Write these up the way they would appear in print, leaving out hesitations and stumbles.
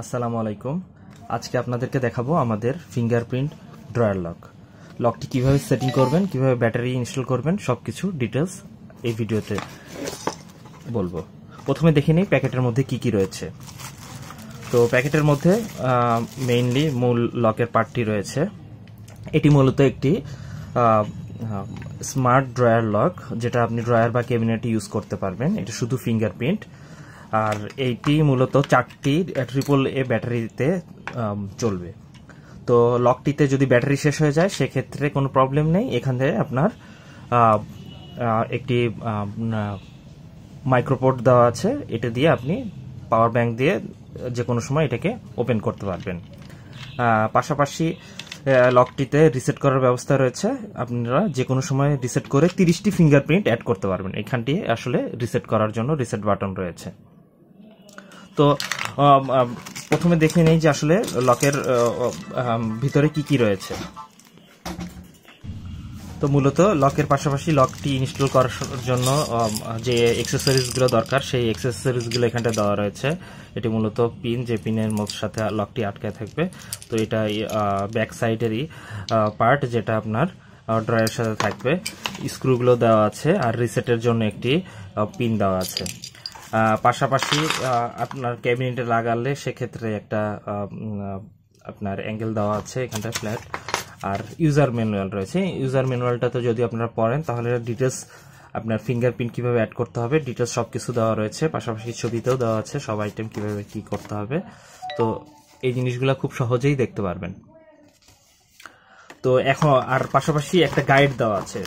আসসালামু আলাইকুম। আজকে আপনাদেরকে দেখাবো আমাদের ফিঙ্গারপ্রিন্ট ড্রয়ার লক। লকটি কিভাবে সেটিং করবেন, কিভাবে ব্যাটারি ইনস্টল করবেন, সবকিছু ডিটেলস এই ভিডিওতে বলবো। প্রথমে দেখে নিই প্যাকেটের মধ্যে কি কি রয়েছে। তো প্যাকেটের মধ্যে মেইনলি মূল লকের পার্টটি রয়েছে। এটি মূলত একটি স্মার্ট ড্রয়ার লক, যেটা আপনি ড্রয়ার বা ক্যাবিনেটে ইউজ করতে পারবেন। এটা শুধু ফিঙ্গারপ্রিন্ট, আর এইটি মূলত 4টি AAA ব্যাটারিতে চলবে। তো লকটিতে যদি ব্যাটারি শেষ হয়ে যায় সেক্ষেত্রে কোনো প্রবলেম নেই। এখানে আপনার একটি মাইক্রোপোর্ট দেওয়া আছে, এটা দিয়ে আপনি পাওয়ার ব্যাংক দিয়ে যে কোনো সময় এটাকে ওপেন করতে পারবেন। পাশাপাশি লকটিতে রিসেট করার ব্যবস্থা রয়েছে। আপনারা যে কোনো সময় রিসেট করে 30টি ফিঙ্গারপ্রিন্ট অ্যাড করতে পারবেন। এখানটি আসলে রিসেট করার জন্য রিসেট বাটন রয়েছে। তো প্রথমে দেখে নেই যে আসলে লকের ভিতরে কি কি রয়েছে। তো মূলত লকের পাশাপাশি লকটি ইনস্টল করার জন্য যে অ্যাক্সেসরিজগুলো দরকার, সেই অ্যাক্সেসরিজগুলো এখানটা দেওয়া রয়েছে। এটি মূলত পিন, যে পিনের সাথে লকটি আটকে থাকবে। তো এটা ব্যাক সাইডেরই পার্ট, যেটা আপনার ড্রয়ারের সাথে থাকবে। স্ক্রুগুলো দেওয়া আছে, আর রিসেটের জন্য একটি পিন দেওয়া আছে। পাশাপাশি আপনার ক্যাবিনেটে লাগালে সেক্ষেত্রে একটা আপনার অ্যাঙ্গেল দেওয়া আছে এখানটা ফ্ল্যাট। আর ইউজার ম্যানুয়াল রয়েছে। ইউজার ম্যানুয়ালটা তো যদি আপনারা পড়েন তাহলে ডিটেলস আপনার ফিঙ্গারপ্রিন্ট কিভাবে অ্যাড করতে হবে ডিটেলস সবকিছু দেওয়া রয়েছে। পাশাপাশি ছবিতেও দেওয়া আছে সব আইটেম কিভাবে কি করতে হবে। তো এই জিনিসগুলো খুব সহজেই দেখতে পারবেন। তো এখন আর পাশাপাশি একটা গাইড দেওয়া আছে,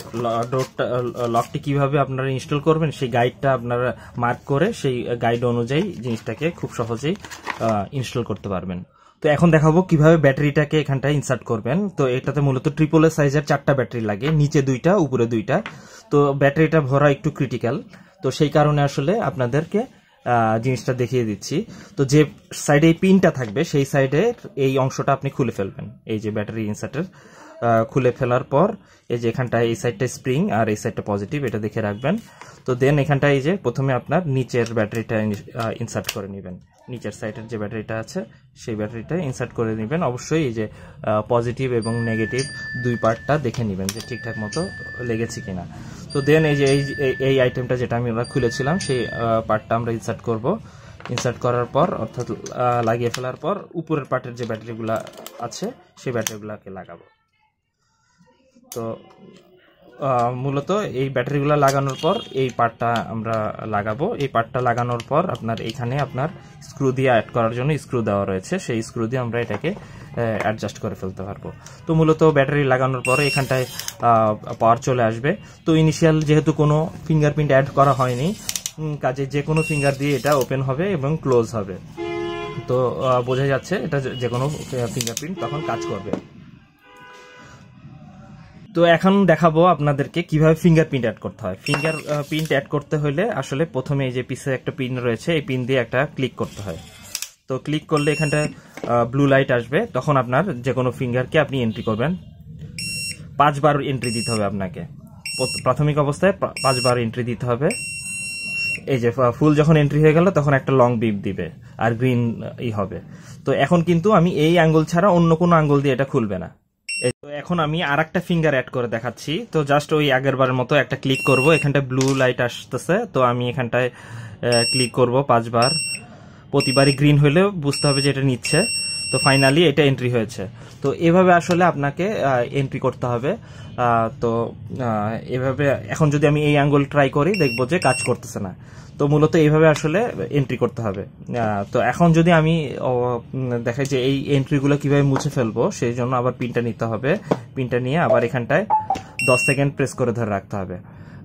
লকটি কিভাবে আপনারা ইনস্টল করবেন সেই গাইডটা আপনারা মার্ক করে সেই গাইড অনুযায়ী জিনিসটাকে খুব সহজেই ইনস্টল করতে পারবেন। তো এখন দেখাবো কিভাবে ব্যাটারিটাকে এখানটায় ইনসার্ট করবেন। তো এটাতে মূলত AAA সাইজের 4টা ব্যাটারি লাগে, নিচে 2টা উপরে 2টা। তো ব্যাটারিটা ভরা একটু ক্রিটিক্যাল, তো সেই কারণে আসলে আপনাদেরকে জিনিসটা দেখিয়ে দিচ্ছি। তো যে সাইডে এই পিনটা থাকবে সেই সাইডে এই অংশটা আপনি খুলে ফেলবেন। এই যে ব্যাটারি ইনসার্টের খুলে ফেলার পর এই যে এখানটায় এই সাইডটা স্প্রিং আর এই সাইডটা পজিটিভ, এটা দেখে রাখবেন। তো দেন এখানটায় এই যে প্রথমে আপনার নিচের ব্যাটারিটা ইনসার্ট করে নেবেন। নিচের সাইডের যে ব্যাটারিটা আছে সেই ব্যাটারিটা ইনসার্ট করে নেবেন। অবশ্যই এই যে পজিটিভ এবং নেগেটিভ দুই পার্টটা দেখে নেবেন যে ঠিকঠাক মতো লেগেছে কিনা। তো দেন এই যে এই আইটেমটা যেটা আমরা খুলেছিলাম সেই পার্টটা আমরা ইনসার্ট করব। ইনসার্ট করার পর অর্থাৎ লাগিয়ে ফেলার পর উপরের পার্টের যে ব্যাটারিগুলো আছে সেই ব্যাটারিগুলোকে লাগাবো। তো মূলত এই ব্যাটারিগুলো লাগানোর পর এই পার্টটা আমরা লাগাবো। এই পার্টটা লাগানোর পর আপনার এখানে আপনার স্ক্রু দিয়ে অ্যাড করার জন্য স্ক্রু দেওয়া রয়েছে, সেই স্ক্রু দিয়ে আমরা এটাকে অ্যাডজাস্ট করে ফেলতে পারবো। তো মূলত ব্যাটারি লাগানোর পরে এখানটায় পাওয়ার চলে আসবে। তো ইনিশিয়াল যেহেতু কোনো ফিঙ্গারপ্রিন্ট অ্যাড করা হয়নি, কাজে যে কোনো ফিঙ্গার দিয়ে এটা ওপেন হবে এবং ক্লোজ হবে। তো বোঝা যাচ্ছে এটা যে কোনো ফিঙ্গারপ্রিন্ট তখন কাজ করবে। তো এখন দেখাবো আপনাদেরকে কিভাবে ফিঙ্গারপ্রিন্ট অ্যাড করতে হয়। ফিঙ্গারপ্রিন্ট অ্যাড করতে হলে আসলে প্রথমে এই যে পিছে একটা পিন রয়েছে, এই পিন দিয়ে একটা ক্লিক করতে হয়। তো ক্লিক করলে এখানটা ব্লু লাইট আসবে, তখন আপনার যে কোনো ফিঙ্গারকে আপনি এন্ট্রি করবেন। 5 বার এন্ট্রি দিতে হবে আপনাকে। প্রাথমিক অবস্থায় 5 বার এন্ট্রি দিতে হবে। এই যে ফুল যখন এন্ট্রি হয়ে গেল তখন একটা লং বিপ দিবে আর গ্রিন হবে। তো এখন কিন্তু আমি এই আঙ্গুল ছাড়া অন্য কোনো আঙ্গুল দিয়ে এটা খুলবে না। এখন আমি আর একটা ফিঙ্গার অ্যাড করে দেখাচ্ছি। তো জাস্ট ওই আগের বারের মতো একটা ক্লিক করব, এখানটায় ব্লু লাইট আসতেছে। তো আমি এখানটায় ক্লিক করব 5 বার। প্রতিবারই গ্রিন হলেও বুঝতে হবে যে এটা নিচ্ছে। তো ফাইনালি এটা এন্ট্রি হয়েছে। তো এভাবে আসলে আপনাকে এন্ট্রি করতে হবে। তো এভাবে এখন যদি আমি এই আঙ্গুল ট্রাই করি দেখবো যে কাজ করতেছে না। তো মূলত এইভাবে আসলে এন্ট্রি করতে হবে। তো এখন যদি আমি দেখাই যে এই এন্ট্রিগুলো কিভাবে মুছে ফেলবো, সেই জন্য আবার পিনটা নিতে হবে। পিনটা নিয়ে আবার এখানটায় 10 সেকেন্ড প্রেস করে ধরে রাখতে হবে।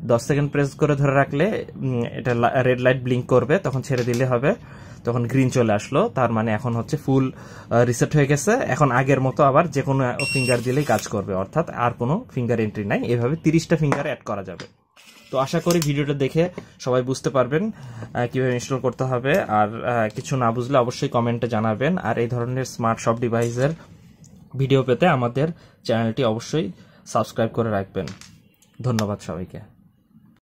10 সেকেন্ড প্রেস করে ধরে রাখলে এটা রেড লাইট ব্লিঙ্ক করবে, তখন ছেড়ে দিলে হবে। তখন গ্রিন চলে আসলো, তার মানে এখন হচ্ছে ফুল রিসেট হয়ে গেছে। এখন আগের মতো আবার যে কোনো ফিঙ্গার দিলেই কাজ করবে, অর্থাৎ আর কোনো ফিঙ্গার এন্ট্রি নাই। এভাবে 30টা ফিঙ্গার অ্যাড করা যাবে। তো আশা করি ভিডিওটা দেখে সবাই বুঝতে পারবেন কিভাবে ইনস্টল করতে হবে। আর কিছু না বুঝলে অবশ্যই কমেন্টে জানাবেন। আর এই ধরনের স্মার্ট সব ডিভাইসের ভিডিও পেতে আমাদের চ্যানেলটি অবশ্যই সাবস্ক্রাইব করে রাখবেন। ধন্যবাদ সবাইকে।